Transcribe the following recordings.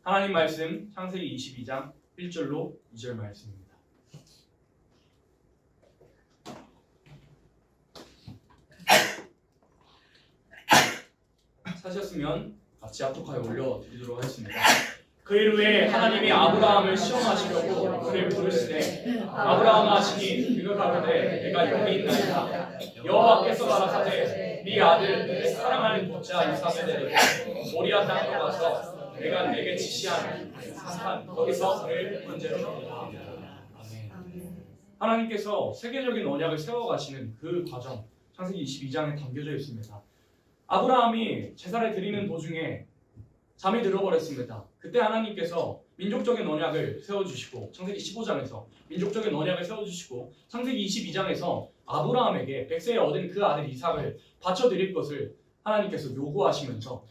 하나님 말씀 창세기 22장 1절로 2절 말씀입니다. 찾으셨으면 같이 합독하여 올려드리도록 하겠습니다. 그 일 후에 하나님이 아브라함을 시험하시려고 그를 부르시되 아브라함아 하시니 그가 가로되 내가 여기 있나이다. 여호와께서 가라사대 네 아들 내 사랑하는 독자 이삭을 데리고 모리아 땅으로 가서 내가 내게 지시한 산판 거기서 그를 번제로 드리라. 아멘. 하나님께서 세계적인 언약을 세워가시는 그 과정 창세기 22장에 담겨져 있습니다. 아브라함이 제사를 드리는 도중에 잠이 들어버렸습니다. 그때 하나님께서 민족적인 언약을 세워주시고 창세기 15장에서 민족적인 언약을 세워주시고 창세기 22장에서 아브라함에게 백세에 얻은 그 아들 이삭을 바쳐드릴 것을 하나님께서 요구하시면서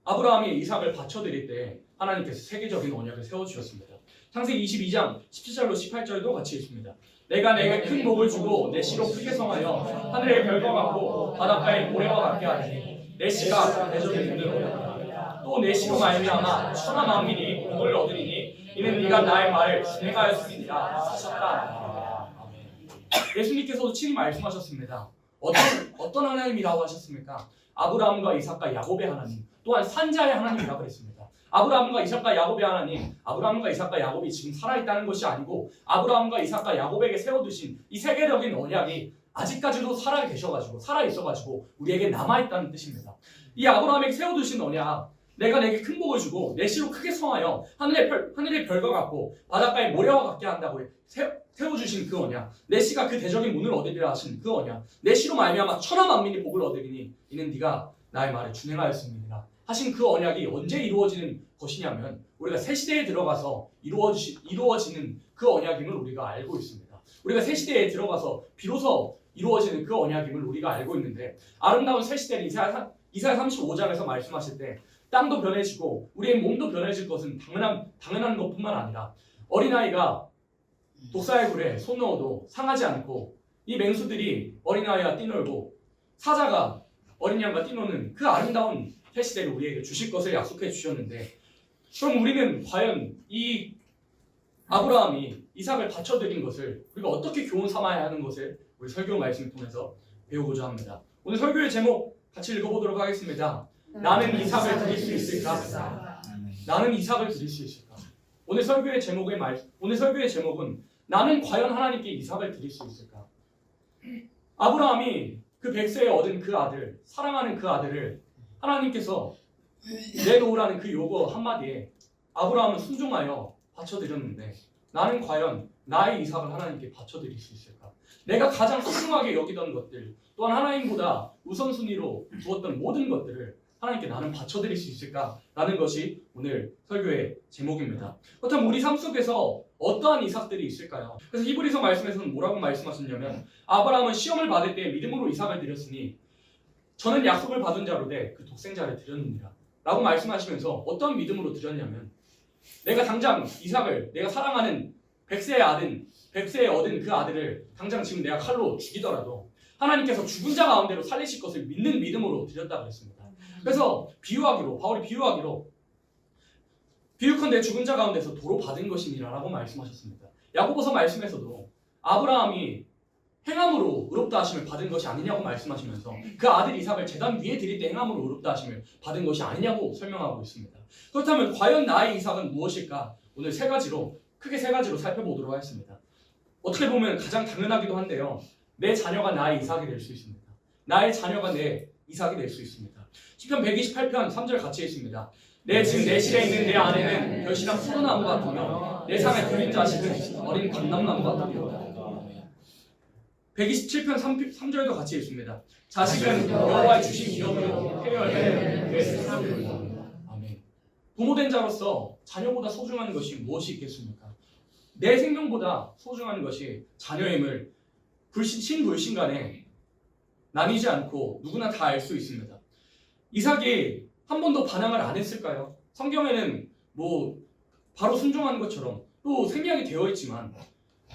아브라함이 이삭을 바쳐드릴 때 하나님께서 세계적인 언약을 세워주셨습니다. 창세기 22장 17절로 18절도 같이 있습니다. 내가 내게 큰 복을 주고 내 씨로 크게 성하여 하늘의 별과 같고 바닷가의 모래와 같게 하리니 내 씨가 대적의 눈을 얻으리라. 또 내 씨로 말미암아 천하 만민이 복을 얻으리니 이는 네가 나의 말을 진행하였으리라 하셨다. 예수님께서도 친히 말씀하셨습니다. 어떤 하나님이라고 하셨습니까? 아브라함과 이삭과 야곱의 하나님, 또한 산자의 하나님이라고 그랬습니다. 아브라함과 이삭과 야곱의 하나님, 아브라함과 이삭과 야곱이 지금 살아있다는 것이 아니고 아브라함과 이삭과 야곱에게 세워두신 이 세계적인 언약이 아직까지도 살아있어가지고 우리에게 남아있다는 뜻입니다. 이 아브라함에게 세워두신 언약, 내가 내게 큰 복을 주고 내 씨로 크게 성하여 하늘의 별과 같고 바닷가의 모래와 같게 한다고 세워주신 그 언약, 내 씨가 그 대적인 문을 얻으리라 하신 그 언약, 내 씨로 말미암아 천하 만민이 복을 얻으리니 이는 네가 나의 말을 준행하였음이니라 하신 그 언약이 언제 이루어지는 것이냐면 우리가 새 시대에 들어가서 이루어지는 그 언약임을 우리가 알고 있습니다. 우리가 새 시대에 들어가서 비로소 이루어지는 그 언약임을 우리가 알고 있는데, 아름다운 새 시대는 이사야 35장에서 말씀하실 때 땅도 변해지고 우리의 몸도 변해질 것은 당연한 것뿐만 아니라 어린아이가 독사의 굴에 손 넣어도 상하지 않고 이 맹수들이 어린아이와 뛰놀고 사자가 어린 양과 뛰노는 그 아름다운 새 시대를 우리에게 주실 것을 약속해 주셨는데, 그럼 우리는 과연 이 아브라함이 이삭을 바쳐드린 것을 우리가 어떻게 교훈 삼아야 하는 것을 우리 설교 말씀을 통해서 배우고자 합니다. 오늘 설교의 제목 같이 읽어보도록 하겠습니다. 나는 이삭을 드릴 수 있을까? 나는 이삭을 드릴 수 있을까? 오늘 설교의 제목은 나는 과연 하나님께 이삭을 드릴 수 있을까? 아브라함이 그 백세에 얻은 그 아들, 사랑하는 그 아들을 하나님께서 내놓으라는 그 요구 한마디에 아브라함은 순종하여 바쳐드렸는데, 나는 과연 나의 이삭을 하나님께 바쳐드릴 수 있을까? 내가 가장 소중하게 여기던 것들, 또한 하나님보다 우선순위로 두었던 모든 것들을 하나님께 나는 바쳐드릴 수 있을까? 라는 것이 오늘 설교의 제목입니다. 그렇다면 우리 삶 속에서 어떠한 이삭들이 있을까요? 그래서 히브리서 말씀에서는 뭐라고 말씀하셨냐면, 아브라함은 시험을 받을 때 믿음으로 이삭을 드렸으니 저는 약속을 받은 자로 돼 그 독생자를 드렸느니라 라고 말씀하시면서 어떤 믿음으로 드렸냐면, 내가 당장 이삭을, 내가 사랑하는 백세에 얻은 그 아들을 당장 지금 내가 칼로 죽이더라도 하나님께서 죽은 자 가운데로 살리실 것을 믿는 믿음으로 드렸다고 했습니다. 그래서 바울이 비유하기로 비유컨대 죽은 자 가운데서 도로 받은 것이니라 라고 말씀하셨습니다. 야고보서 말씀에서도 아브라함이 행함으로 의롭다 하심을 받은 것이 아니냐고 말씀하시면서 그 아들 이삭을 제단 위에 드릴 때 행함으로 의롭다 하심을 받은 것이 아니냐고 설명하고 있습니다. 그렇다면 과연 나의 이삭은 무엇일까? 오늘 크게 세 가지로 살펴보도록 하겠습니다. 어떻게 보면 가장 당연하기도 한데요, 내 자녀가 나의 이삭이 될 수 있습니다. 나의 자녀가 내 이삭이 될 수 있습니다. 시편 128편 3절 같이 있습니다. 지금 내 실에 있는 내 아내는 결실한 포도나무 같으며 내 상에 들린 자식은 어린 감람나무 같으며. 127편 3절도 같이 있습니다. 자식은 여호와의 주신 기업으로 해열해 내 생명입니다. 아멘. 부모된 자로서 자녀보다 소중한 것이 무엇이 있겠습니까? 내 생명보다 소중한 것이 자녀임을 신불신간에 나뉘지 않고 누구나 다 알 수 있습니다. 이삭이 한 번도 반항을 안 했을까요? 성경에는 바로 순종하는 것처럼 또 생략이 되어 있지만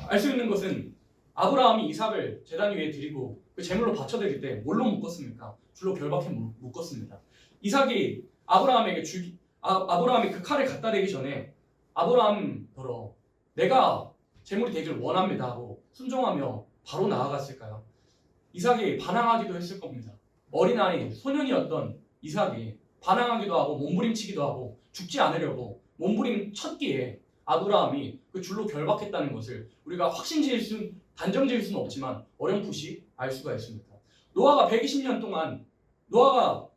알 수 있는 것은 아브라함이 이삭을 제단 위에 드리고 그 제물로 바쳐드릴 때 뭘로 묶었습니까? 줄로 결박해 묶었습니다. 이삭이 아브라함이 그 칼을 갖다 대기 전에 아브라함더러 내가 제물이 되길 원합니다 하고 순종하며 바로 나아갔을까요? 이삭이 반항하기도 했을 겁니다. 어린아이, 소년이었던 이삭이 반항하기도 하고 몸부림치기도 하고 죽지 않으려고 몸부림 쳤기에 아브라함이 그 줄로 결박했다는 것을 우리가 단정 지을 수는 없지만 어렴풋이 알 수가 있습니다. 노아가 120년 동안 노아가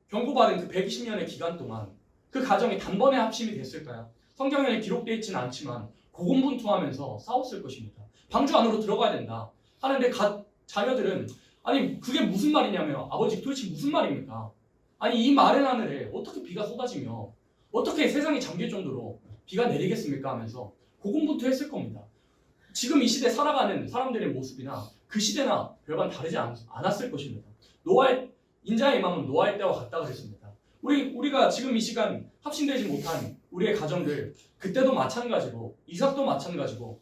경고받은 그 120년의 기간 동안 그 가정이 단번에 합심이 됐을까요? 성경에 기록되어 있지는 않지만 고군분투하면서 싸웠을 것입니다. 방주 안으로 들어가야 된다 하는데 자녀들은 아니 그게 무슨 말이냐며 아버지 도대체 무슨 말입니까? 아니 이 마른 하늘에 어떻게 비가 쏟아지며 어떻게 세상이 잠길 정도로 비가 내리겠습니까? 하면서 고군분투했을 겁니다. 지금 이 시대 살아가는 사람들의 모습이나 그 시대나 별반 다르지 않았을 것입니다. 인자의 임함은 노아의 때와 같다 그랬습니다. 우리가 지금 이 시간 합심되지 못한 우리의 가정들 그때도 마찬가지고 이삭도 마찬가지고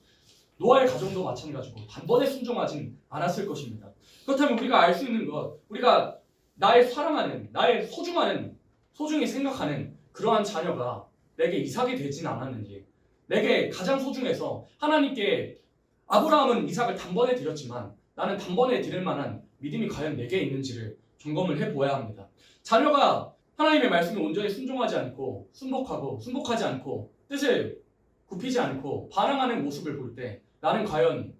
노아의 가정도 마찬가지고 단번에 순종하진 않았을 것입니다. 그렇다면 우리가 알 수 있는 것, 우리가 나의 사랑하는, 나의 소중히 생각하는 그러한 자녀가 내게 이삭이 되진 않았는지, 내게 가장 소중해서 하나님께 아브라함은 이삭을 단번에 드렸지만 나는 단번에 드릴 만한 믿음이 과연 내게 있는지를 점검을 해보아야 합니다. 자녀가 하나님의 말씀에 온전히 순종하지 않고 순복하지 않고 뜻을 굽히지 않고 반항하는 모습을 볼 때 나는 과연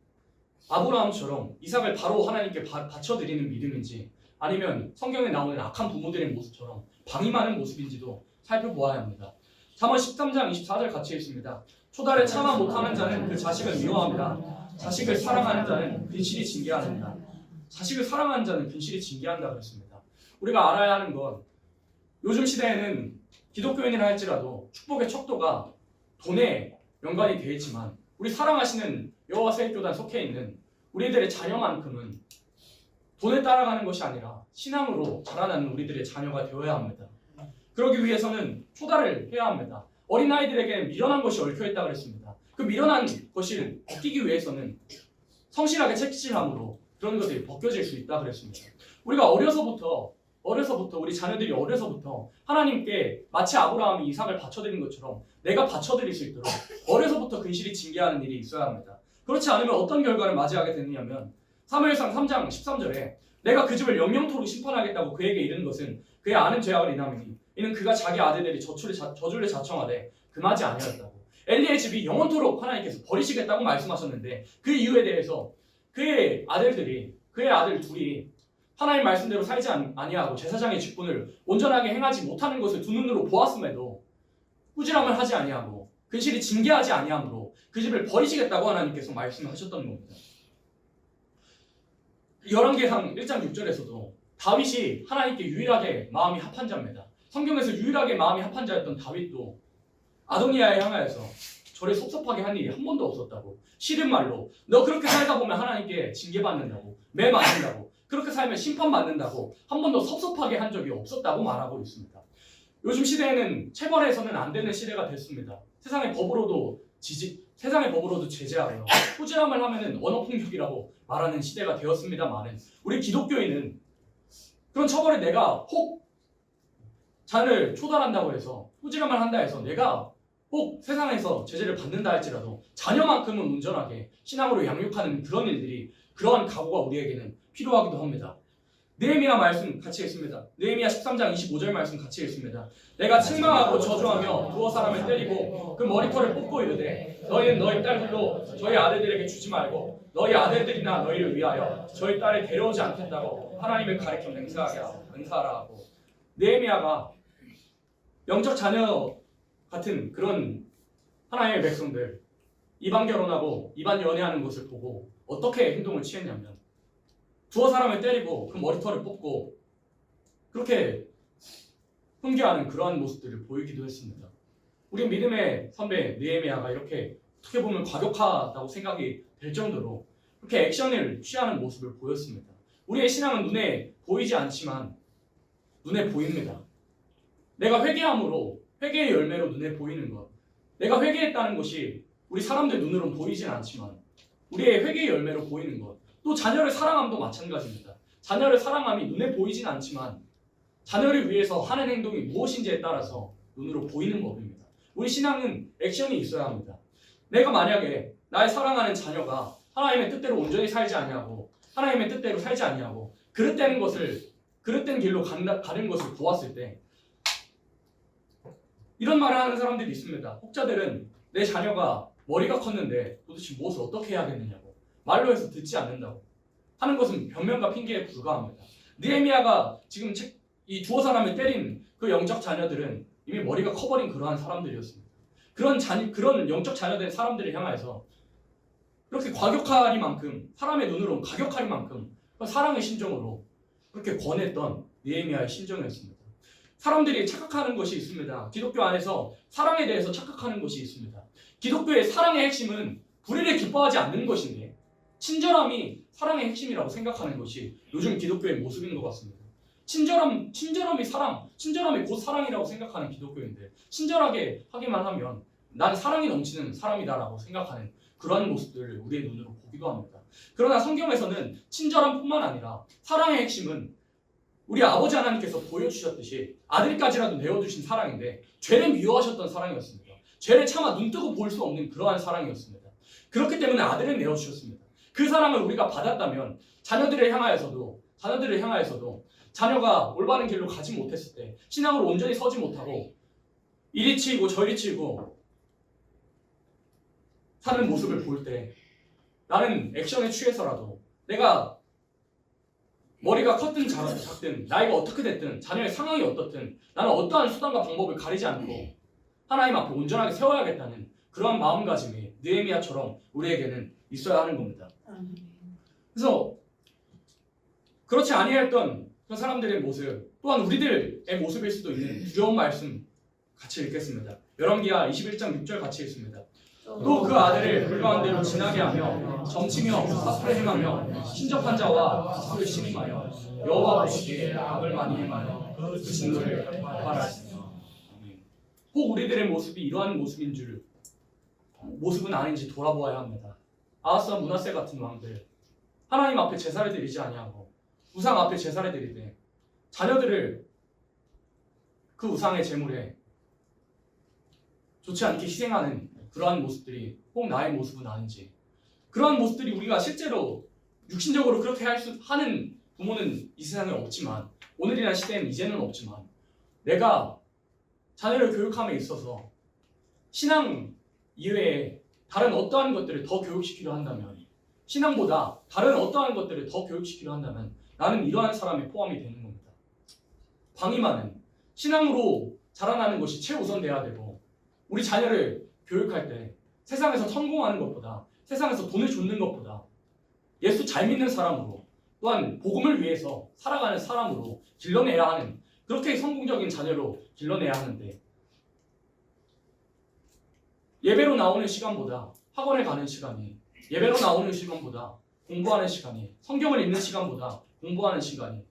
아브라함처럼 이삭을 바로 하나님께 바쳐드리는 믿음인지 아니면 성경에 나오는 악한 부모들의 모습처럼 방임하는 모습인지도 살펴보아야 합니다. 잠언 13장 24절 같이 읽습니다. 초달에 참아 못하는 자는 그 자식을 미워합니다. 자식을 사랑하는 자는 근실이 징계하는다. 자식을 사랑하는 자는 근실이 징계한다 그랬습니다. 우리가 알아야 하는 건 요즘 시대에는 기독교인이라 할지라도 축복의 척도가 돈에 연관이 되어 있지만 우리 사랑하시는 여호와 세입교단 속해 있는 우리들의 자녀만큼은 돈에 따라가는 것이 아니라 신앙으로 자라나는 우리들의 자녀가 되어야 합니다. 그러기 위해서는 초달을 해야 합니다. 어린아이들에게 미련한 것이 얽혀있다 그랬습니다. 그 미련한 것을 벗기기 위해서는 성실하게 책임함으로 그런 것들이 벗겨질 수 있다 그랬습니다. 우리가 어려서부터 우리 자녀들이 어려서부터 하나님께 마치 아브라함이 이삭을 바쳐드린 것처럼 내가 바쳐드릴 수 있도록 어려서부터 근실이 징계하는 일이 있어야 합니다. 그렇지 않으면 어떤 결과를 맞이하게 되느냐면 사무엘상 3장 13절에 내가 그 집을 영영토록 심판하겠다고 그에게 이른 것은 그의 아는 죄악을 인함이니 이는 그가 자기 아들들이 저주를 자청하되 금하지 아니하였다고. 엘리의 집이 영원토록 하나님께서 버리시겠다고 말씀하셨는데 그 이유에 대해서 그의 아들 둘이 하나님 말씀대로 살지 아니하고 제사장의 직분을 온전하게 행하지 못하는 것을 두 눈으로 보았음에도 꾸지람을 하지 아니하고 근실이 징계하지 아니하므로 그 집을 버리시겠다고 하나님께서 말씀하셨던 겁니다. 열왕기상 1장 6절에서도 다윗이 하나님께 유일하게 마음이 합한 자입니다. 성경에서 유일하게 마음이 합한 자였던 다윗도 아도니아에 향하여서 저를 섭섭하게 한 일이 한 번도 없었다고, 싫은 말로 너 그렇게 살다 보면 하나님께 징계받는다고, 매 맞는다고, 그렇게 살면 심판받는다고 한 번도 섭섭하게 한 적이 없었다고 말하고 있습니다. 요즘 시대에는 체벌해서는 안 되는 시대가 됐습니다. 세상의 법으로도 제재하고요. 꾸지람을 하면은 언어폭력이라고 말하는 시대가 되었습니다만은 우리 기독교인은 그런 처벌에 내가 혹 자녀를 초달한다고 해서 꾸지람을 한다 해서 내가 혹 세상에서 제재를 받는다 할지라도 자녀만큼은 온전하게 신앙으로 양육하는 그러한 각오가 우리에게는 필요하기도 합니다. 느헤미야 말씀 같이 읽습니다. 느헤미야 13장 25절 말씀 같이 읽습니다. 내가 책망하고 저주하며 두어 사람을 때리고 그 머리털을 뽑고 이르되 너희는 너희 딸들로 저희 아들들에게 주지 말고 너희 아들들이나 너희를 위하여 저희 딸을 데려오지 않겠다고 하나님을 가리켜 맹세하라 하고, 느헤미야가 영적 자녀 같은 그런 하나님의 백성들 이반 결혼하고 이반 연애하는 것을 보고 어떻게 행동을 취했냐면 두어 사람을 때리고 그 머리털을 뽑고 그렇게 훈계하는 그러한 모습들을 보이기도 했습니다. 우리 믿음의 선배 느헤미야가 이렇게 어떻게 보면 과격하다고 생각이 될 정도로 그렇게 액션을 취하는 모습을 보였습니다. 우리의 신앙은 눈에 보이지 않지만 눈에 보입니다. 내가 회개함으로 회개의 열매로 눈에 보이는 것, 내가 회개했다는 것이 우리 사람들 눈으로는 보이진 않지만 우리의 회개의 열매로 보이는 것, 또 자녀를 사랑함도 마찬가지입니다. 자녀를 사랑함이 눈에 보이진 않지만 자녀를 위해서 하는 행동이 무엇인지에 따라서 눈으로 보이는 법입니다. 우리 신앙은 액션이 있어야 합니다. 내가 만약에 나의 사랑하는 자녀가 하나님의 뜻대로 온전히 살지 않냐고, 하나님의 뜻대로 살지 않냐고, 그릇된 길로 가는 것을 보았을 때 이런 말을 하는 사람들이 있습니다. 혹자들은 내 자녀가 머리가 컸는데 도대체 무엇을 어떻게 해야겠느냐고, 말로 해서 듣지 않는다고 하는 것은 변명과 핑계에 불과합니다. 느헤미야가 지금 이 두어 사람을 때린 그 영적 자녀들은 이미 머리가 커버린 그러한 사람들이었습니다. 그런 영적 자녀된 사람들을 향해서 그렇게 과격하리만큼, 사람의 눈으로는 과격하리만큼 사랑의 심정으로 그렇게 권했던 느헤미야의 심정이었습니다. 사람들이 착각하는 것이 있습니다. 기독교 안에서 사랑에 대해서 착각하는 것이 있습니다. 기독교의 사랑의 핵심은 불의를 기뻐하지 않는 것인데 친절함이 사랑의 핵심이라고 생각하는 것이 요즘 기독교의 모습인 것 같습니다. 친절함이 곧 사랑이라고 생각하는 기독교인데 친절하게 하기만 하면 난 사랑이 넘치는 사람이다라고 생각하는 그러한 모습들을 우리의 눈으로 보기도 합니다. 그러나 성경에서는 친절함뿐만 아니라 사랑의 핵심은 우리 아버지 하나님께서 보여주셨듯이 아들까지라도 내어주신 사랑인데 죄를 미워하셨던 사랑이었습니다. 죄를 차마 눈뜨고 볼 수 없는 그러한 사랑이었습니다. 그렇기 때문에 아들을 내어주셨습니다. 그 사랑을 우리가 받았다면 자녀들을 향하여서도 자녀가 올바른 길로 가지 못했을 때, 신앙으로 온전히 서지 못하고 이리 치이고 저리 치이고 사는 모습을 볼 때 나는 액션에 취해서라도 내가 머리가 컸든 작든 나이가 어떻게 됐든 자녀의 상황이 어떻든 나는 어떠한 수단과 방법을 가리지 않고 하나님 앞에 온전하게 세워야겠다는 그러한 마음가짐이 느헤미야처럼 우리에게는 있어야 하는 겁니다. 그래서 그렇지 아니했던 그 사람들의 모습 또한 우리들의 모습일 수도 있는 두려운 말씀 같이 읽겠습니다. 열왕기하 21장 6절 같이 읽습니다. 또 그 아들을 불가한 대로 지나게 하며 점치며 사술을 행하며 신접한 자와 기술을 심임하여 여호와 보시기에 악을 많이 행하여 그 진노를 발하였으며. 혹 우리들의 모습이 이러한 모습은 아닌지 돌아보아야 합니다. 아하스와 므낫세 같은 왕들, 하나님 앞에 제사를 드리지 아니하고 우상 앞에 제사를 드리되 자녀들을 그 우상의 제물에 좋지 않게 희생하는 그러한 모습들이 혹 나의 모습은 아닌지, 그러한 모습들이 우리가 실제로 육신적으로 그렇게 하는 부모는 이 세상에 없지만, 오늘이나 시대에는 이제는 없지만, 내가 자녀를 교육함에 있어서 신앙 이외에 다른 어떠한 것들을 더 교육시키려 한다면, 신앙보다 다른 어떠한 것들을 더 교육시키려 한다면 나는 이러한 사람에 포함이 되는 겁니다. 방임하는, 신앙으로 자라나는 것이 최우선돼야 되고, 우리 자녀를 교육할 때 세상에서 성공하는 것보다, 세상에서 돈을 줍는 것보다 예수 잘 믿는 사람으로, 또한 복음을 위해서 살아가는 사람으로 길러내야 하는, 그렇게 성공적인 자녀로 길러내야 하는데, 예배로 나오는 시간보다 학원에 가는 시간이, 예배로 나오는 시간보다 공부하는 시간이, 성경을 읽는 시간보다 공부하는 시간이,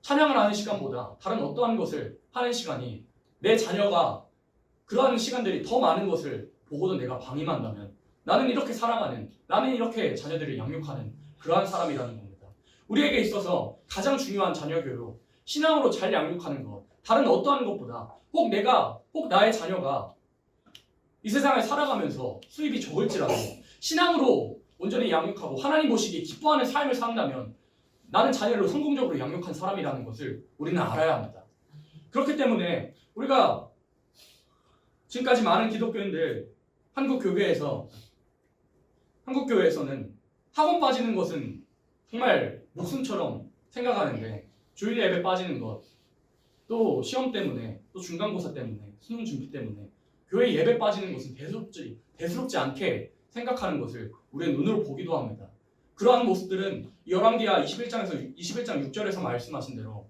찬양을 하는 시간보다 다른 어떠한 것을 하는 시간이, 내 자녀가 그러한 시간들이 더 많은 것을 보고도 내가 방임한다면 나는 이렇게 사랑하는, 나는 이렇게 자녀들을 양육하는 그러한 사람이라는 겁니다. 우리에게 있어서 가장 중요한 자녀 교육, 신앙으로 잘 양육하는 것, 다른 어떠한 것보다 혹 나의 자녀가 이 세상을 살아가면서 수입이 적을지라도 신앙으로 온전히 양육하고 하나님 보시기에 기뻐하는 삶을 산다면 나는 자녀를 성공적으로 양육한 사람이라는 것을 우리는 알아야 합니다. 그렇기 때문에 우리가 지금까지 많은 기독교인들, 한국교회에서는 학원 빠지는 것은 정말 목숨처럼 생각하는데, 주일 예배 빠지는 것, 또 시험 때문에, 또 중간고사 때문에, 수능 준비 때문에 교회 예배 빠지는 것은 대수롭지 않게 생각하는 것을 우리의 눈으로 보기도 합니다. 그러한 모습들은 열왕기하 21장 6절에서 말씀하신 대로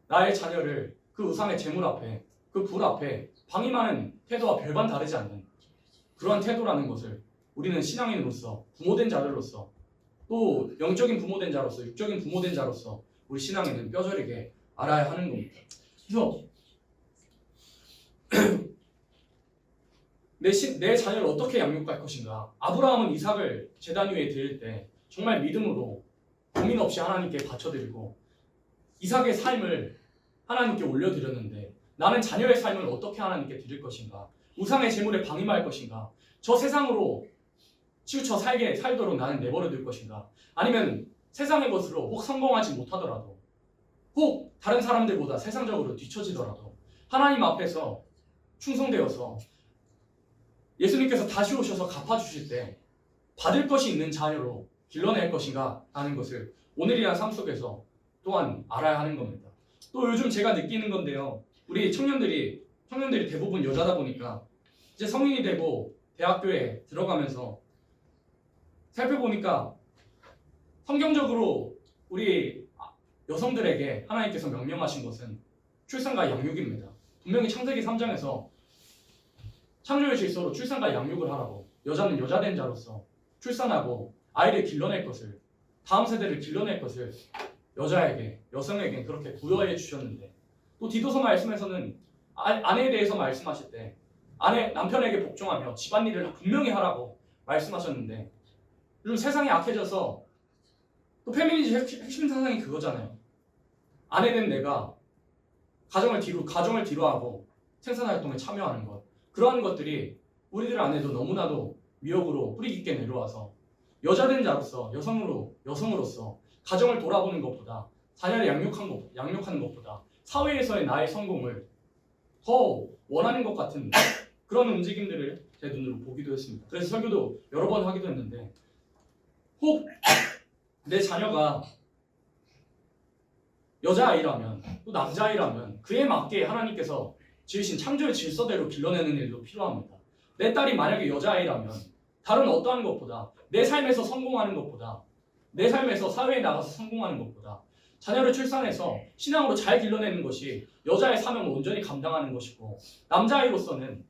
나의 자녀를 그 우상의 제물 앞에, 그 불 앞에 방임하는 태도와 별반 다르지 않는 그러한 태도라는 것을 우리는 신앙인으로서, 부모된 자들로서, 또 영적인 부모된 자로서, 육적인 부모된 자로서 우리 신앙인은 뼈저리게 알아야 하는 겁니다. 그래서 내 자녀를 어떻게 양육할 것인가. 아브라함은 이삭을 제단 위에 드릴 때 정말 믿음으로 고민 없이 하나님께 바쳐드리고 이삭의 삶을 하나님께 올려드렸는데, 나는 자녀의 삶을 어떻게 하나님께 드릴 것인가? 우상의 재물에 방임할 것인가? 저 세상으로 치우쳐 살도록 나는 내버려 둘 것인가? 아니면 세상의 것으로 혹 성공하지 못하더라도, 혹 다른 사람들보다 세상적으로 뒤처지더라도 하나님 앞에서 충성되어서 예수님께서 다시 오셔서 갚아주실 때 받을 것이 있는 자녀로 길러낼 것인가 하는 것을 오늘이란 삶 속에서 또한 알아야 하는 겁니다. 또 요즘 제가 느끼는 건데요. 우리 청년들이 대부분 여자다 보니까 이제 성인이 되고 대학교에 들어가면서 살펴보니까 성경적으로 우리 여성들에게 하나님께서 명령하신 것은 출산과 양육입니다. 분명히 창세기 3장에서 창조의 질서로 출산과 양육을 하라고, 여자는 여자된 자로서 출산하고 아이를 길러낼 것을, 다음 세대를 길러낼 것을 여성에게 그렇게 부여해 주셨는데, 또 디도서 말씀에서는 아내에 대해서 말씀하실 때 남편에게 복종하며 집안일을 분명히 하라고 말씀하셨는데, 요즘 세상이 악해져서 또 페미니즘 핵심 사상이 그거잖아요. 아내는 내가 가정을 뒤로 하고 생산활동에 참여하는 것, 그러한 것들이 우리들 안에도 너무나도 미혹으로 뿌리 깊게 내려와서 여자된 자로서 여성으로서 가정을 돌아보는 것보다, 자녀를 양육하는 것보다 사회에서의 나의 성공을 더 원하는 것 같은 그런 움직임들을 제 눈으로 보기도 했습니다. 그래서 설교도 여러 번 하기도 했는데, 혹 내 자녀가 여자아이라면 또 남자아이라면 그에 맞게 하나님께서 지으신 창조의 질서대로 길러내는 일도 필요합니다. 내 딸이 만약에 여자아이라면 다른 어떠한 것보다, 내 삶에서 성공하는 것보다, 내 삶에서 사회에 나가서 성공하는 것보다 자녀를 출산해서 신앙으로 잘 길러내는 것이 여자의 사명을 온전히 감당하는 것이고, 남자아이로서는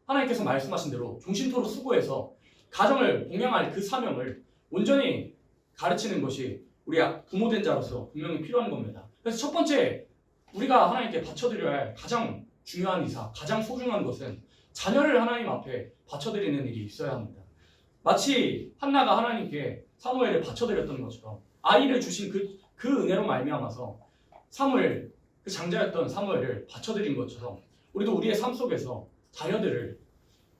하나님께서 말씀하신 대로 종신토로 수고해서 가정을 봉양할 그 사명을 온전히 가르치는 것이 우리 부모된 자로서 분명히 필요한 겁니다. 그래서 첫 번째 우리가 하나님께 바쳐드려야 할 가장 중요한 이사, 가장 소중한 것은 자녀를 하나님 앞에 바쳐드리는 일이 있어야 합니다. 마치 한나가 하나님께 사무엘을 바쳐드렸던 것처럼 아이를 주신 그 은혜로 말미암아서 그 장자였던 사무엘을 바쳐드린 것처럼 우리도 우리의 삶 속에서 자녀들을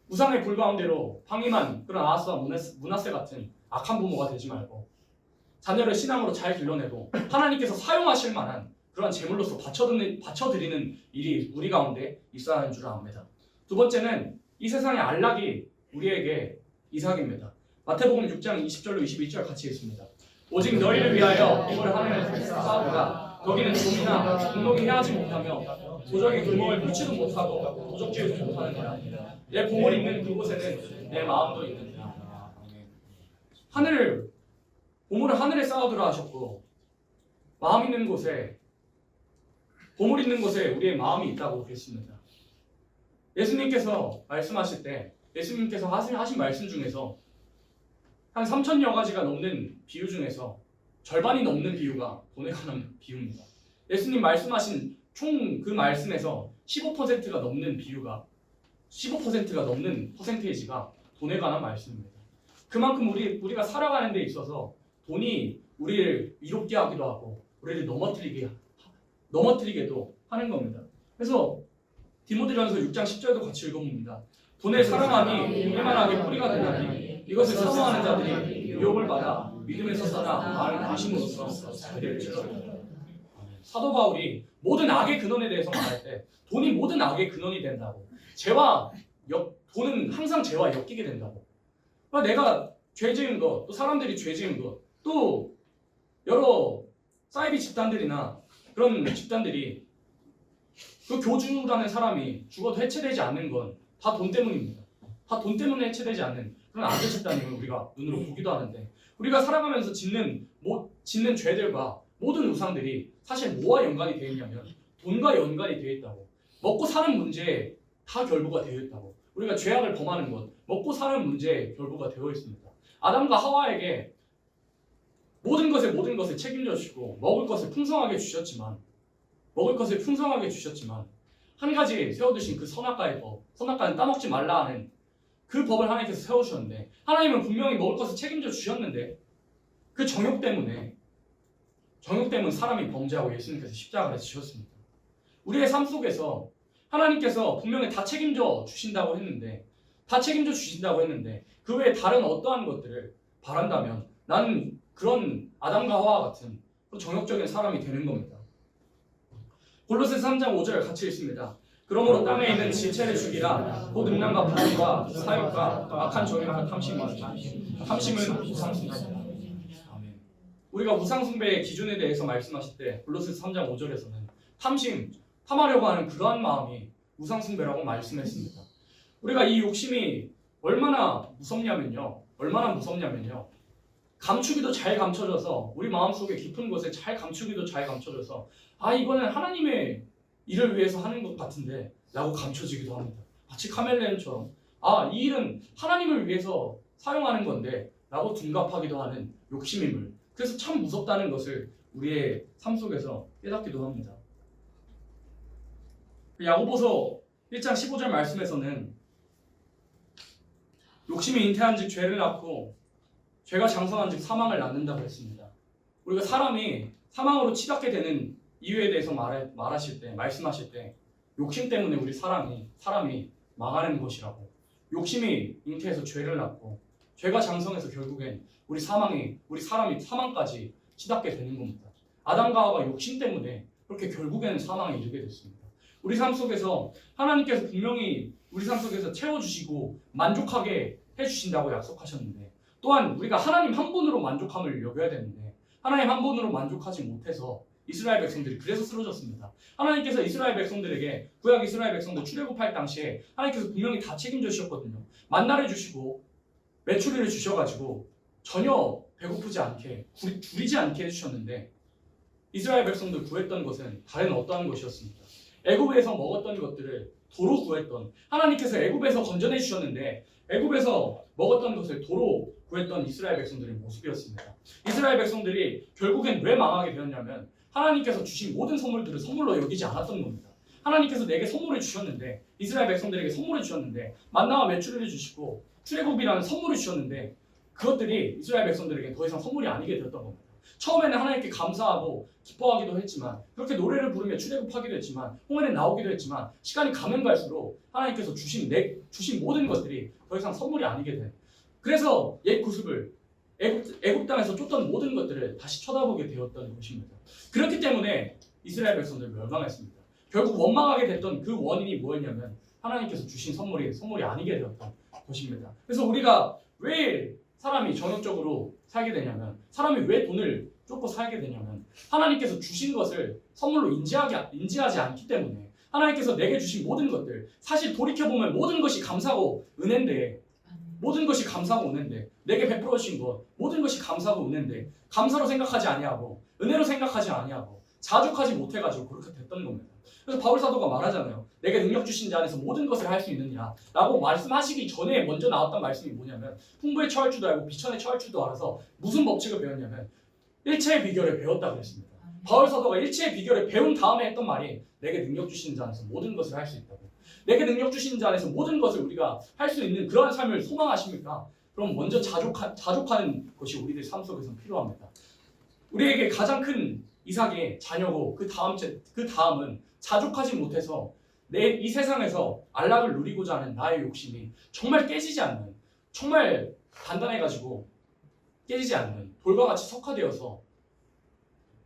우상의 불 가운데로 방임한 그런 아하스와 므낫세 같은 악한 부모가 되지 말고 자녀를 신앙으로 잘 길러내고 하나님께서 사용하실 만한 그런 제물로서 바쳐드리는 일이 우리 가운데 있어야 하는 줄 압니다. 두 번째는 이 세상의 안락이 우리에게 이삭입니다. 마태복음 6장 20절로 21절 같이 읽습니다. 오직 너희를 위하여 이걸 하나님의 쌓아보라. 거기는 종이나 공동이 해하지 못하며 도적이 금목을 뚫지도 못하고 도적질도 못하느니라. 내 보물이 있는 그곳에는 내 마음도 있느니라. 보물을 하늘에 쌓아두라 하셨고, 마음 있는 곳에, 보물 있는 곳에 우리의 마음이 있다고 그랬습니다. 예수님께서 말씀하실 때, 예수님께서 하신 말씀 중에서 한 3,000여 가지가 넘는 비유 중에서 절반이 넘는 비유가 돈에 관한 비유입니다. 예수님 말씀하신 총 그 말씀에서 15%가 넘는 비유가, 15%가 넘는 퍼센테이지가 돈에 관한 말씀입니다. 그만큼 우리가 살아가는 데 있어서 돈이 우리를 이롭게 하기도 하고 우리를 넘어뜨리게도 하는 겁니다. 그래서 디모데전서 6장 10절도 같이 읽어봅니다. 돈의 사랑함이 오만하게 뿌리가 되나니 이것을 사모하는 자들이 유혹을 받아 믿음에서 떠나 마음을 근심으로써 자기를 찔러요. 사도 바울이 모든 악의 근원에 대해서 말할 때 돈이 모든 악의 근원이 된다고, 돈은 항상 죄와 엮이게 된다고. 그러니까 내가 죄 지은 것, 또 사람들이 죄 지은 것, 또 여러 사이비 집단들이나 그런 집단들이 그 교주라는 사람이 죽어도 해체되지 않는 건 다 돈 때문입니다. 다 돈 때문에 해체되지 않는 그런 악의 집단임을 우리가 눈으로 보기도 하는데, 우리가 살아가면서 짓는 죄들과 모든 우상들이 사실 뭐와 연관이 되어 있냐면 돈과 연관이 되어 있다고. 먹고 사는 문제에 다 결부가 되어 있다고. 우리가 죄악을 범하는 것, 먹고 사는 문제에 결부가 되어 있습니다. 아담과 하와에게 모든 것을 책임져 주시고 먹을 것을 풍성하게 주셨지만 한 가지 세워두신 그 선악과의 법, 선악과는 따먹지 말라 하는 그 법을 하나님께서 세워주셨는데, 하나님은 분명히 먹을 것을 책임져 주셨는데 그 정욕 때문에 사람이 범죄하고 예수님께서 십자가를 지셨습니다. 우리의 삶 속에서 하나님께서 분명히 다 책임져 주신다고 했는데 그 외에 다른 어떠한 것들을 바란다면 나는 그런 아담과 하와 같은 정욕적인 사람이 되는 겁니다. 골로새서 3장 5절 같이 읽습니다. 그러므로 땅에 있는 지체를 죽이라. 곧 음란과 불의와 사욕과 악한 정욕과 탐심은 우상숭배입니다. 아멘. 우리가 우상숭배의 기준에 대해서 말씀하실 때 골로새서 3장 5절에서는 탐하려고 하는 그러한 마음이 우상숭배라고 말씀했습니다. 우리가 이 욕심이 얼마나 무섭냐면요. 감추기도 잘 감춰져서 우리 마음속에 깊은 곳에 잘 감춰져서 이거는 하나님의 일을 위해서 하는 것 같은데 라고 감춰지기도 합니다. 마치 카멜레온처럼 이 일은 하나님을 위해서 사용하는 건데 라고 둔갑하기도 하는 욕심임을, 그래서 참 무섭다는 것을 우리의 삶 속에서 깨닫기도 합니다. 야고보서 1장 15절 말씀에서는 욕심이 잉태한 즉 죄를 낳고 죄가 장성한 즉 사망을 낳는다고 했습니다. 우리가 사람이 사망으로 치닫게 되는 이유에 대해서 말씀하실 때 욕심 때문에 우리 사람이 망하는 것이라고, 욕심이 잉태해서 죄를 낳고 죄가 장성해서 결국엔 우리 사람이 사망까지 치닫게 되는 겁니다. 아담과 하와가 욕심 때문에 그렇게 결국에는 사망에 이르게 됐습니다. 우리 삶 속에서 하나님께서 분명히 우리 삶 속에서 채워주시고 만족하게 해주신다고 약속하셨는데, 또한 우리가 하나님 한 분으로 만족함을 여겨야 되는데 하나님 한 분으로 만족하지 못해서 이스라엘 백성들이 그래서 쓰러졌습니다. 하나님께서 이스라엘 백성들에게, 구약 이스라엘 백성들 출애굽할 당시에 하나님께서 분명히 다 책임져 주셨거든요. 만나를 주시고 메추리를 주셔가지고 전혀 배고프지 않게 줄이지 않게 해주셨는데, 이스라엘 백성들 구했던 것은 다른 어떠한 것이었습니까? 애굽에서 먹었던 것들을 도로 구했던, 하나님께서 애굽에서 건져내 주셨는데 애굽에서 먹었던 것을 도로 구했던 이스라엘 백성들의 모습이었습니다. 이스라엘 백성들이 결국엔 왜 망하게 되었냐면 하나님께서 주신 모든 선물들을 선물로 여기지 않았던 겁니다. 하나님께서 내게 선물을 주셨는데, 이스라엘 백성들에게 선물을 주셨는데, 만나와 메추리를 주시고 출애굽이라는 선물을 주셨는데 그것들이 이스라엘 백성들에게 더 이상 선물이 아니게 되었던 겁니다. 처음에는 하나님께 감사하고 기뻐하기도 했지만, 그렇게 노래를 부르며 출애굽하기도 했지만, 홍해에 나오기도 했지만, 시간이 가면 갈수록 하나님께서 주신 모든 것들이 더 이상 선물이 아니게 된, 그래서 옛 구습을 애굽 땅에서 쫓던 모든 것들을 다시 쳐다보게 되었던 것입니다. 그렇기 때문에 이스라엘 백성들 멸망했습니다. 결국 원망하게 됐던 그 원인이 뭐였냐면 하나님께서 주신 선물이 아니게 되었던 것입니다. 그래서 우리가 왜 사람이 정욕적으로 살게 되냐면, 사람이 왜 돈을 쫓고 살게 되냐면 하나님께서 주신 것을 선물로 인지하지 않기 때문에, 하나님께서 내게 주신 모든 것들, 사실 돌이켜보면 모든 것이 감사하고 은혜인데, 내게 베풀어 주신 것 모든 것이 감사하고 은혜인데 감사로 생각하지 아니하고 은혜로 생각하지 아니하고 자족하지 못해가지고 그렇게 됐던 겁니다. 그래서 바울 사도가 말하잖아요. 내게 능력 주신 자 안에서 모든 것을 할 수 있느냐 라고 말씀하시기 전에 먼저 나왔던 말씀이 뭐냐면, 풍부에 처할 줄도 알고 비천에 처할 줄도 알아서 무슨 법칙을 배웠냐면 일체의 비결을 배웠다고 그랬습니다. 바울 사도가 일체의 비결을 배운 다음에 했던 말이 내게 능력 주신 자 안에서 모든 것을 할 수 있다고. 내게 능력 주신 자 안에서 모든 것을 우리가 할 수 있는 그러한 삶을 소망하십니까? 그럼 먼저 자족하는 것이 우리들 삶 속에서 필요합니다. 우리에게 가장 큰 이삭의 자녀고 그 다음은 자족하지 못해서 이 세상에서 안락을 누리고자 하는 나의 욕심이 정말 깨지지 않는, 정말 단단해가지고 깨지지 않는 돌과 같이 석화되어서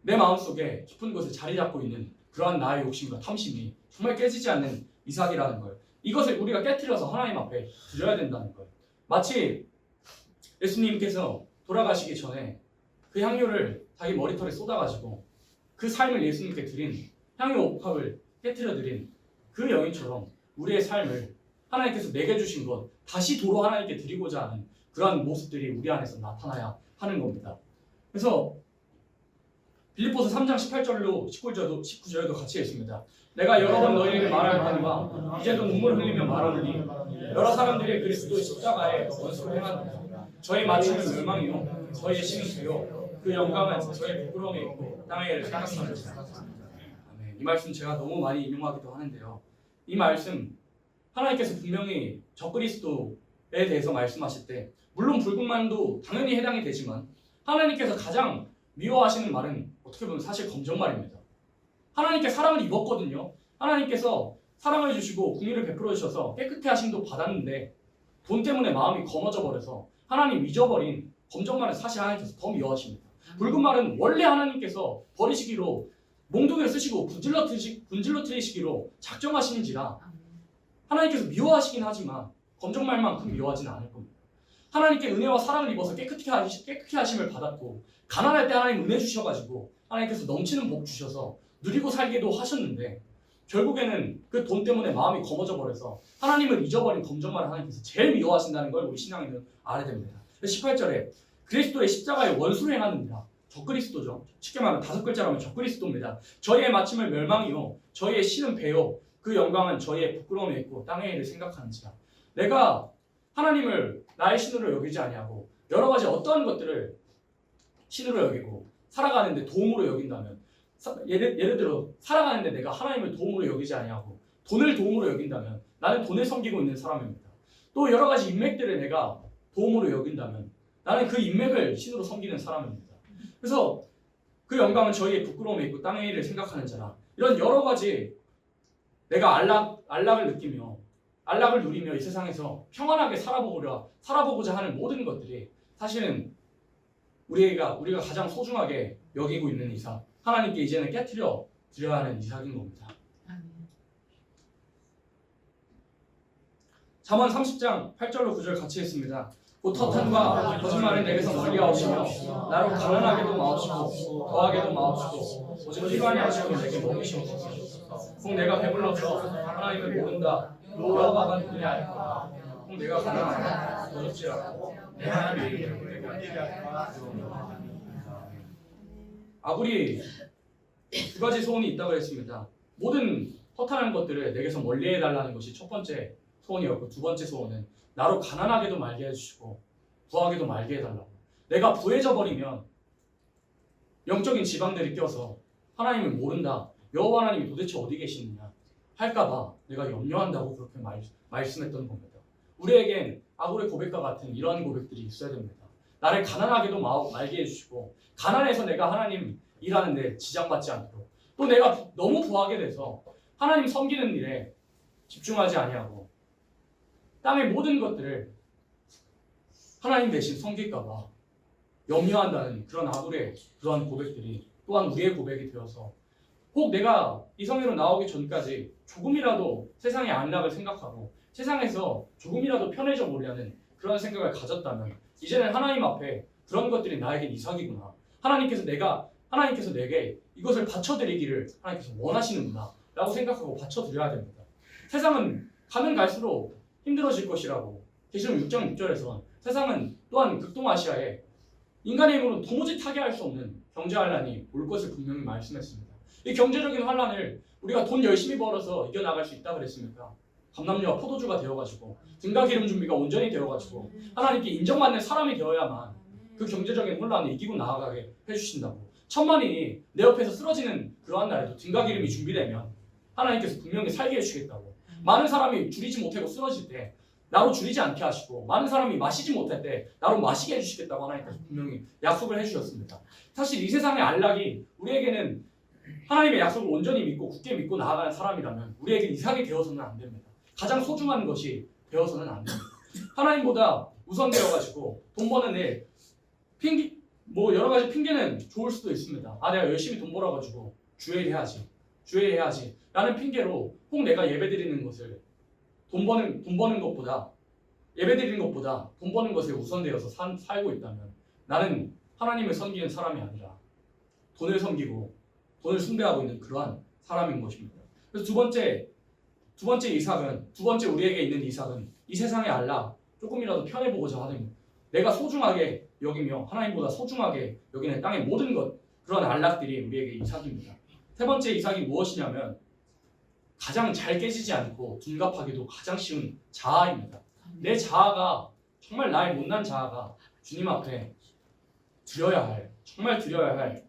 내 마음속에 깊은 곳에 자리 잡고 있는 그러한 나의 욕심과 탐심이 정말 깨지지 않는 이삭이라는 걸, 이것을 우리가 깨트려서 하나님 앞에 드려야 된다는 거예요. 마치 예수님께서 돌아가시기 전에 그 향유를 자기 머리털에 쏟아가지고 그 삶을 예수님께 드린 향유 옥합을 깨트려 드린 그 여인처럼 우리의 삶을 하나님께서 내게 주신 것 다시 도로 하나님께 드리고자 하는 그러한 모습들이 우리 안에서 나타나야 하는 겁니다. 그래서 빌립보서 3장 18절로 19절도 같이 읽습니다. 내가 여러 번 너희에게 말하였거니와 이제도 눈물 흘리며 말하노니 여러 사람들이 그리스도의 십자가에 원수를 행하노라. 저희 마침은 멸망이요 저희의 신이 되어 그 영광은 저희 부끄러움에 있고 땅의 일을 생각하느니라. 이 말씀 제가 너무 많이 인용하기도 하는데요. 이 말씀 하나님께서 분명히 적그리스도에 대해서 말씀하실 때, 물론 불금만도 당연히 해당이 되지만 하나님께서 가장 미워하시는 말은 어떻게 보면 사실 검정말입니다. 하나님께 사랑을 입었거든요. 하나님께서 사랑을 주시고 긍휼을 베풀어 주셔서 깨끗해 하심도 받았는데 돈 때문에 마음이 검어져 버려서 하나님 잊어버린 검정말은 사실 하나님께서 더 미워하십니다. 붉은 말은 원래 하나님께서 버리시기로 몽둥이를 쓰시고 분질러 트리시기로 작정하시는지라 하나님께서 미워하시긴 하지만 검정말만큼 미워하지는 않을 겁니다. 하나님께 은혜와 사랑을 입어서 깨끗게 하심을 받았고 가난할 때 하나님 은혜 주셔가지고 하나님께서 넘치는 복 주셔서 누리고 살기도 하셨는데 결국에는 그 돈 때문에 마음이 검어져 버려서 하나님을 잊어버린 검정말을 하나님께서 제일 미워하신다는 걸 우리 신앙인은 알아야 됩니다. 18절에 그리스도의 십자가의 원수를 행하느니라. 적그리스도죠. 쉽게 말하면 5글자로 하면 적그리스도입니다. 저희의 마침을 멸망이요 저희의 신은 배요 그 영광은 저희의 부끄러움에 있고 땅의 일을 생각하는지라. 내가 하나님을 나의 신으로 여기지 아니하고 여러 가지 어떠한 것들을 신으로 여기고 살아가는데 도움으로 여긴다면 예를 들어 살아가는데 내가 하나님을 도움으로 여기지 아니하고 돈을 도움으로 여긴다면 나는 돈을 섬기고 있는 사람입니다. 또 여러 가지 인맥들을 내가 도움으로 여긴다면 나는 그 인맥을 신으로 섬기는 사람입니다. 그래서 그 영광은 저희의 부끄러움에 있고 땅의 일을 생각하는 자라. 이런 여러 가지 내가 안락을 느끼며 안락을 누리며 이 세상에서 평안하게 살아보고자 하는 모든 것들이 사실은 우리가 가장 소중하게 여기고 있는 이삭, 하나님께 이제는 깨트려 드려야 하는 이삭인 겁니다. 잠언 30장 8절로 9절 같이 했습니다. 곧 허탄과 거짓말을 내게서 멀리하옵시며 나로 가난하게도 마옵시고 거하게도 마옵시고 오직 필요하니 하시고 내게 먹이시옵소서. 혹 내가 배불러서 하나님을 모른다 여호와가 누구냐 할까. 혹 내가 가난하다 거짓지 않고 내 하나님의 이름을 내게 알게 할까. 아굴이 두 가지 소원이 있다고 했습니다. 모든 허탄한 것들을 내게서 멀리해달라는 것이 첫 번째 소원이었고 두 번째 소원은 나로 가난하게도 말게 해주시고 부하게도 말게 해달라고. 내가 부해져 버리면 영적인 지방들이 껴서 하나님을 모른다 여호와 하나님이 도대체 어디 계시느냐 할까봐 내가 염려한다고 그렇게 말씀했던 겁니다. 우리에겐 아굴의 고백과 같은 이러한 고백들이 있어야 됩니다. 나를 가난하게도 말게 해주시고 가난해서 내가 하나님 일하는데 지장받지 않도록 또 내가 너무 부하게 돼서 하나님 섬기는 일에 집중하지 아니하고 땅의 모든 것들을 하나님 대신 섬길까봐 염려한다는 그런 아굴의 그러한 고백들이 또한 우리의 고백이 되어서 혹 내가 이 성회로 나오기 전까지 조금이라도 세상의 안락을 생각하고 세상에서 조금이라도 편해져 보려는 그런 생각을 가졌다면 이제는 하나님 앞에 그런 것들이 나에겐 이삭이구나. 하나님께서 내게 이것을 바쳐드리기를 하나님께서 원하시는구나 라고 생각하고 바쳐드려야 됩니다. 세상은 가면 갈수록 힘들어질 것이라고 계시록 6장 6절에서 세상은 또한 극동아시아에 인간의 힘으로는 도무지 타개할 수 없는 경제환란이 올 것을 분명히 말씀했습니다. 이 경제적인 환란을 우리가 돈 열심히 벌어서 이겨나갈 수 있다 그랬습니까? 감람류와 포도주가 되어가지고 등가 기름 준비가 온전히 되어가지고 하나님께 인정받는 사람이 되어야만 그 경제적인 혼란을 이기고 나아가게 해주신다고. 천만인이 내 옆에서 쓰러지는 그러한 날에도 등가 기름이 준비되면 하나님께서 분명히 살게 해주시겠다고. 많은 사람이 줄이지 못하고 쓰러질 때 나로 줄이지 않게 하시고 많은 사람이 마시지 못할 때 나로 마시게 해주시겠다고 하나님께서 분명히 약속을 해주셨습니다. 사실 이 세상의 안락이 우리에게는 하나님의 약속을 온전히 믿고 굳게 믿고 나아가는 사람이라면 우리에게 이삭이 되어서는 안 됩니다. 가장 소중한 것이 되어서는 안 됩니다. 하나님보다 우선되어가지고 돈 버는 일 여러 가지 핑계는 좋을 수도 있습니다. 내가 열심히 돈 벌어가지고 주일 해야지 라는 핑계로 혹 내가 예배드리는 것을 돈 버는 것보다 예배드리는 것보다 돈 버는 것에 우선되어서 살고 있다면 나는 하나님을 섬기는 사람이 아니라 돈을 섬기고 돈을 숭배하고 있는 그러한 사람인 것입니다. 그래서 두 번째 우리에게 있는 이삭은 이 세상의 안락 조금이라도 편해보고자 하는 내가 소중하게 여기며 하나님보다 소중하게 여기는 땅의 모든 것 그런 안락들이 우리에게 이삭입니다. 세 번째 이삭이 무엇이냐면 가장 잘 깨지지 않고 둔갑하기도 가장 쉬운 자아입니다. 내 자아가 정말 나의 못난 자아가 주님 앞에 정말 드려야 할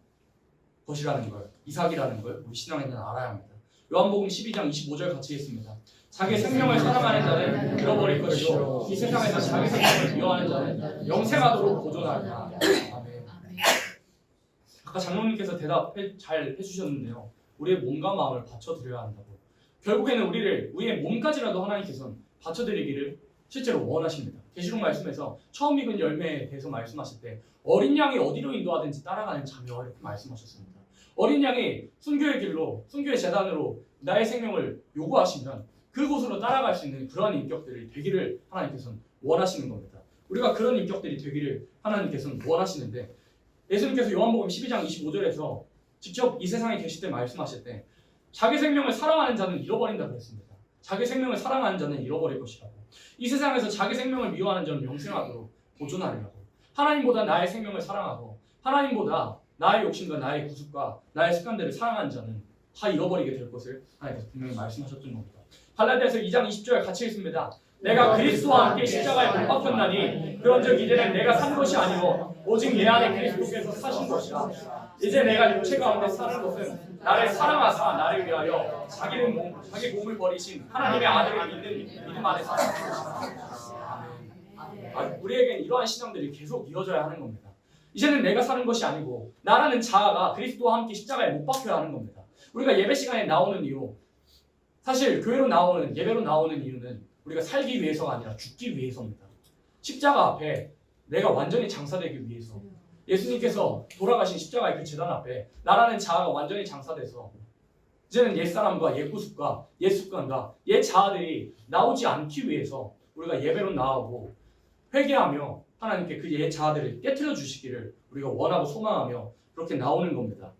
것이라는 걸 이삭이라는 걸 우리 신앙에는 알아야 합니다. 요한복음 12장 25절 같이 읽습니다. 자기 생명을 사랑하는 자는 잃어버릴 것이요 이 세상에서 자기 생명을 미워하는 자는 영생하도록 보존하리라. 아멘. 아까 장로님께서 대답 잘 해주셨는데요. 우리의 몸과 마음을 바쳐드려야 한다고. 결국에는 우리의 몸까지라도 하나님께서는 바쳐드리기를 실제로 원하십니다. 계시록 말씀에서 처음 익은 열매에 대해서 말씀하실 때 어린 양이 어디로 인도하든지 따라가는 자녀 이렇게 말씀하셨습니다. 어린 양이 순교의 길로, 순교의 재단으로 나의 생명을 요구하시면 그곳으로 따라갈 수 있는 그러한 인격들이 되기를 하나님께서는 원하시는 겁니다. 우리가 그런 인격들이 되기를 하나님께서는 원하시는데 예수님께서 요한복음 12장 25절에서 직접 이 세상에 계실 때 말씀하실 때 자기 생명을 사랑하는 자는 잃어버린다 그랬습니다. 자기 생명을 사랑하는 자는 잃어버릴 것이라고. 이 세상에서 자기 생명을 미워하는 자는 영생하도록 보존하리라고. 하나님보다 나의 생명을 사랑하고 하나님보다 나의 욕심과 나의 구습과 나의 습관들을 사랑하는 자는 다 잃어버리게 될 것을 하나님께서 분명히 말씀하셨던 겁니다. 갈라디아서 2장 20절 같이 읽습니다. 내가 그리스도와 함께 십자가에 못 박혔나니 그런즉 이제는 내가 산 것이 아니고 오직 내 안에 그리스도께서 사신 것이라. 이제 내가 육체 가운데 사는 것은 나를 사랑하사 나를 위하여 자기 몸을 버리신 하나님의 아들을 믿는 믿음 안에 사는 것이다. 우리에겐 이러한 신앙들이 계속 이어져야 하는 겁니다. 이제는 내가 사는 것이 아니고 나라는 자아가 그리스도와 함께 십자가에 못 박혀야 하는 겁니다. 우리가 예배 시간에 나오는 이유, 사실 예배로 나오는 이유는 우리가 살기 위해서가 아니라 죽기 위해서입니다. 십자가 앞에 내가 완전히 장사되기 위해서 예수님께서 돌아가신 십자가의 그 제단 앞에 나라는 자아가 완전히 장사돼서 이제는 옛사람과 옛구습과 옛습관과 옛자아들이 나오지 않기 위해서 우리가 예배로 나오고 회개하며 하나님께 그 옛자아들을 깨트려 주시기를 우리가 원하고 소망하며 그렇게 나오는 겁니다.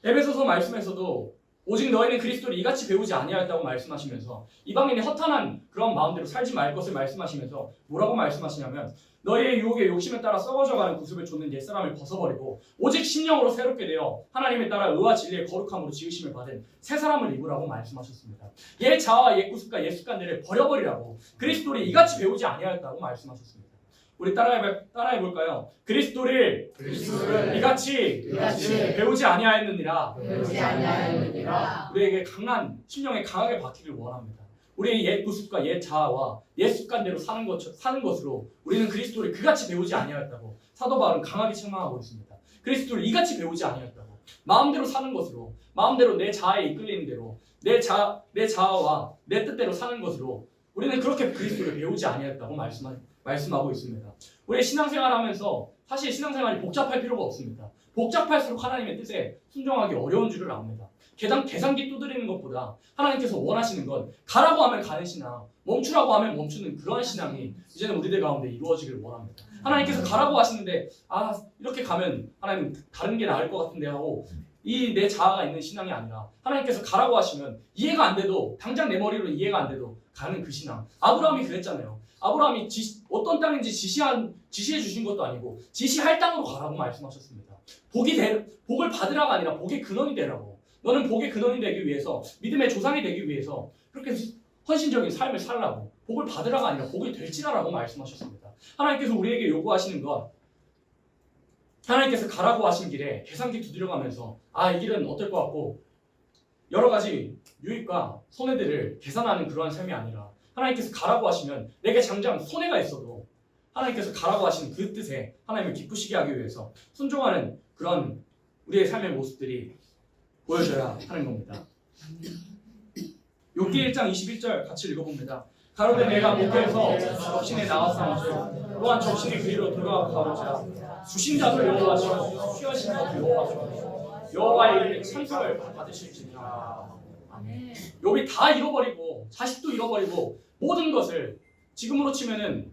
에베소서 말씀에서도 오직 너희는 그리스도를 이같이 배우지 아니하였다고 말씀하시면서 이방인이 허탄한 그런 마음대로 살지 말 것을 말씀하시면서 뭐라고 말씀하시냐면 너희의 유혹의 욕심에 따라 썩어져가는 구습을 좇는 옛사람을 벗어버리고 오직 신령으로 새롭게 되어 하나님에 따라 의와 진리의 거룩함으로 지으심을 받은 새 사람을 입으라고 말씀하셨습니다. 옛 자아와 옛 구습과 옛 습관들을 버려버리라고 그리스도를 이같이 배우지 아니하였다고 말씀하셨습니다. 우리 따라해볼까요? 그리스도를 이같이 배우지 아니하였느니라. 우리에게 강한 심령에 강하게 박히길 원합니다. 우리의 옛 구습과 옛 자아와 옛 습관대로 사는 것으로 우리는 그리스도를 그같이 배우지 아니하였다고 사도 바울은 강하게 책망하고 있습니다. 그리스도를 이같이 배우지 아니하였다고 마음대로 사는 것으로 마음대로 내 자아에 이끌리는 대로 내 자아와 내 뜻대로 사는 것으로 우리는 그렇게 그리스도를 배우지 아니하였다고 말씀하고 있습니다. 우리의 신앙생활하면서 사실 신앙생활이 복잡할 필요가 없습니다. 복잡할수록 하나님의 뜻에 순종하기 어려운 줄을 압니다. 계산기 두드리는 것보다 하나님께서 원하시는 건 가라고 하면 가는 신앙, 멈추라고 하면 멈추는 그러한 신앙이 이제는 우리들 가운데 이루어지길 원합니다. 하나님께서 가라고 하시는데 이렇게 가면 하나님 다른 게 나을 것 같은데 하고 이 내 자아가 있는 신앙이 아니라 하나님께서 가라고 하시면 이해가 안 돼도 당장 내 머리로 이해가 안 돼도 가는 그 신앙. 아브라함이 그랬잖아요. 아브라함이 어떤 땅인지 지시해 주신 것도 아니고 지시할 땅으로 가라고 말씀하셨습니다. 복을 받으라가 아니라 복의 근원이 되라고. 너는 복의 근원이 되기 위해서 믿음의 조상이 되기 위해서 그렇게 헌신적인 삶을 살라고. 복을 받으라가 아니라 복이 될지라라고 말씀하셨습니다. 하나님께서 우리에게 요구하시는 것 하나님께서 가라고 하신 길에 계산기 두드려가면서 이 길은 어떨 것 같고 여러 가지 유익과 손해들을 계산하는 그러한 삶이 아니라 하나님께서 가라고 하시면 내게 장장 손해가 있어도 하나님께서 가라고 하시는 그 뜻에 하나님을 기쁘시게 하기 위해서 순종하는 그런 우리의 삶의 모습들이 보여져야 하는 겁니다. 욥기 1장 21절 같이 읽어봅니다. 가로되 내가 목에서 적신에 나왔사온즉 또한 적신이 그리로 돌아가고자 주신 자도 여호와시오 취하신 자도 여호와시오 여호와의 이름에 찬송을 받으실지니라. 욥이 다 잃어버리고 자식도 잃어버리고 모든 것을 지금으로 치면은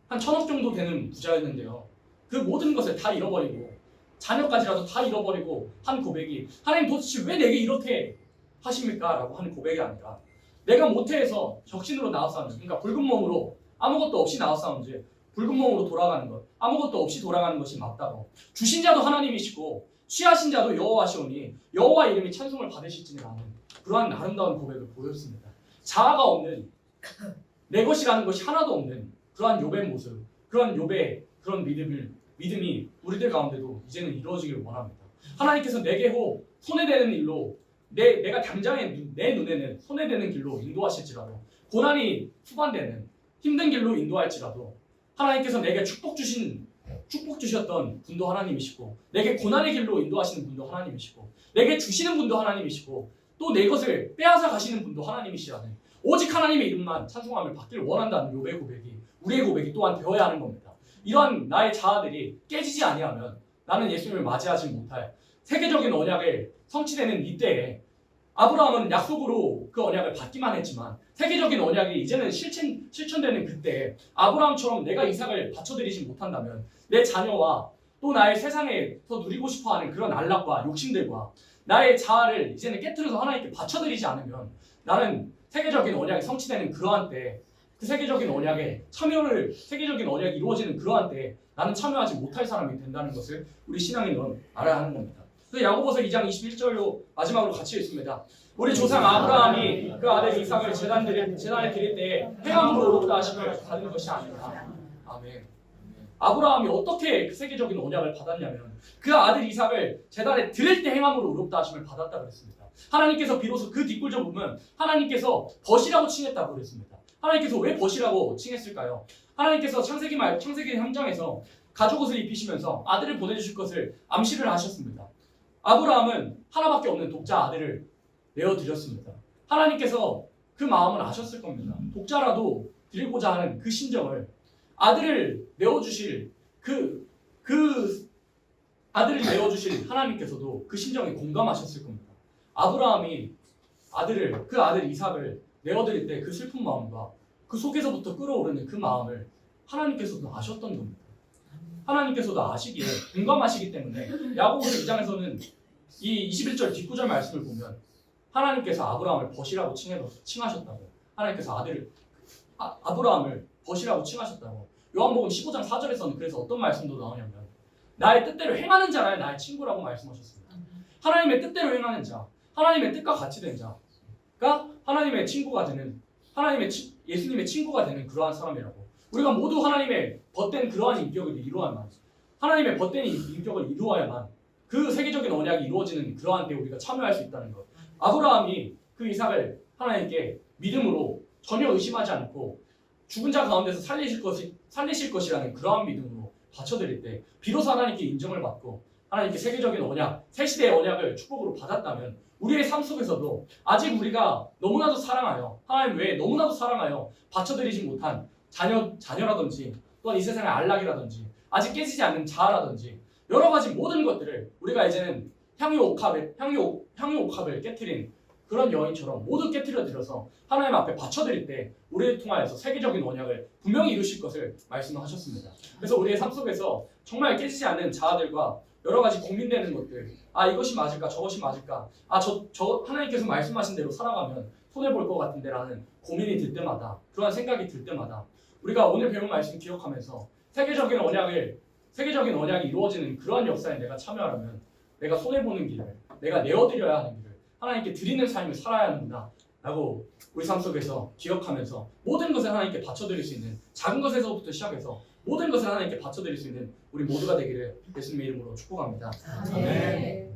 한 1,000억 정도 되는 부자였는데요. 그 모든 것을 다 잃어버리고 자녀까지라도 다 잃어버리고 한 고백이 하나님 도대체 왜 내게 이렇게 하십니까? 라고 하는 고백이 아니라 내가 모태에서 적신으로 나왔사온지 그러니까 붉은 몸으로 아무것도 없이 나왔사온지 붉은 몸으로 돌아가는 것 아무것도 없이 돌아가는 것이 맞다고 주신 자도 하나님이시고 취하신 자도 여호와시오니 여호와 이름이 찬송을 받으실지니라는 그러한 아름다운 고백을 보였습니다. 자아가 없는 내 것이라는 것이 하나도 없는 그러한 욥의 모습 그런 욥의 그런 믿음이 우리들 가운데도 이제는 이루어지기를 원합니다. 하나님께서 내게 손해되는 일로 내가 당장에 내 눈에는 손해되는 길로 인도하실지라도 고난이 수반되는 힘든 길로 인도할지라도 하나님께서 내게 축복 주셨던 분도 하나님이시고 내게 고난의 길로 인도하시는 분도 하나님이시고 내게 주시는 분도 하나님이시고 또 내 것을 빼앗아 가시는 분도 하나님이시라는 오직 하나님의 이름만 찬송함을 받기를 원한다는 욥의 고백이 우리의 고백이 또한 되어야 하는 겁니다. 이러한 나의 자아들이 깨지지 아니하면 나는 예수님을 맞이하지 못할 세계적인 언약을 성취되는 이때에 아브라함은 약속으로 그 언약을 받기만 했지만 세계적인 언약이 이제는 실천되는 그때 아브라함처럼 내가 이삭을 바쳐드리지 못한다면 내 자녀와 또 나의 세상에서 누리고 싶어하는 그런 안락과 욕심들과 나의 자아를 이제는 깨트려서 하나님께 바쳐드리지 않으면 나는 세계적인 언약이 성취되는 그러한 때 그 세계적인 언약이 이루어지는 그러한 때 나는 참여하지 못할 사람이 된다는 것을 우리 신앙인은 알아야 하는 겁니다. 그래서 야고보서 2장 21절로 마지막으로 같이 읽습니다. 우리 조상 아브라함이 그 아들 이삭을 제단에 드릴 때 행함으로 의롭다 하심을 받은 것이 아니라. 아멘. 아브라함이 어떻게 그 세계적인 언약을 받았냐면 그 아들 이삭을 제단에 드릴 때 행함으로 의롭다 하심을 받았다고 그랬습니다. 하나님께서 비로소 그 뒷골조 보면 하나님께서 벗이라고 칭했다고 그랬습니다. 하나님께서 왜 벗이라고 칭했을까요? 하나님께서 창세기 3장에서 가죽옷을 입히시면서 아들을 보내주실 것을 암시를 하셨습니다. 아브라함은 하나밖에 없는 독자 아들을 내어드렸습니다. 하나님께서 그 마음을 아셨을 겁니다. 독자라도 드리고자 하는 그 심정을 아들을 내어주실 아들을 내어주실 하나님께서도 그 심정에 공감하셨을 겁니다. 아브라함이 그 아들 이삭을 내어드릴 때 그 슬픈 마음과 그 속에서부터 끓어오르는 그 마음을 하나님께서도 아셨던 겁니다. 하나님께서도 아시기에 공감하시기 때문에 야고보서 2장에서는 이 21절 뒷구절 말씀을 보면 하나님께서 아브라함을 벗이라고 칭하셨다고 하나님께서 아브라함을 벗이라고 칭하셨다고 요한복음 15장 4절에서는 그래서 어떤 말씀도 나오냐면 나의 뜻대로 행하는 자라야 나의 친구라고 말씀하셨습니다. 하나님의 뜻대로 행하는 자, 하나님의 뜻과 같이 된 자가 하나님의 친구가 되는 예수님의 친구가 되는 그러한 사람이라고 우리가 모두 하나님의 벗된 그러한 인격을 이루어야만 하나님의 벗된 인격을 이루어야만 그 세계적인 언약이 이루어지는 그러한 때 우리가 참여할 수 있다는 것. 아브라함이 그 이삭을 하나님께 믿음으로 전혀 의심하지 않고 죽은 자 가운데서 살리실 것이라는 그러한 믿음으로 바쳐드릴 때 비로소 하나님께 인정을 받고 하나님께 세계적인 언약, 새 시대의 언약을 축복으로 받았다면 우리의 삶 속에서도 아직 우리가 너무나도 사랑하여 하나님 외에 너무나도 사랑하여 바쳐드리지 못한 자녀라든지 또한 이 세상의 안락이라든지 아직 깨지지 않는 자아라든지 여러 가지 모든 것들을 우리가 이제는 향유옥합을 깨트린 그런 여인처럼 모두 깨트려 드려서 하나님 앞에 바쳐드릴 때 우리를 통하여서 세계적인 언약을 분명히 이루실 것을 말씀하셨습니다. 그래서 우리의 삶 속에서 정말 깨지지 않는 자아들과 여러 가지 고민되는 것들, 이것이 맞을까 저것이 맞을까, 저 하나님께서 말씀하신 대로 살아가면 손해볼 것 같은데 라는 고민이 들 때마다 그러한 생각이 들 때마다 우리가 오늘 배운 말씀 기억하면서 세계적인 언약이 이루어지는 그러한 역사에 내가 참여하려면 내가 손해보는 길을 내가 내어드려야 하는 길을 하나님께 드리는 삶을 살아야 하는구나 라고 우리 삶 속에서 기억하면서 모든 것을 하나님께 바쳐드릴 수 있는 작은 것에서부터 시작해서 모든 것을 하나님께 바쳐드릴 수 있는 우리 모두가 되기를 예수님의 이름으로 축복합니다. 아멘.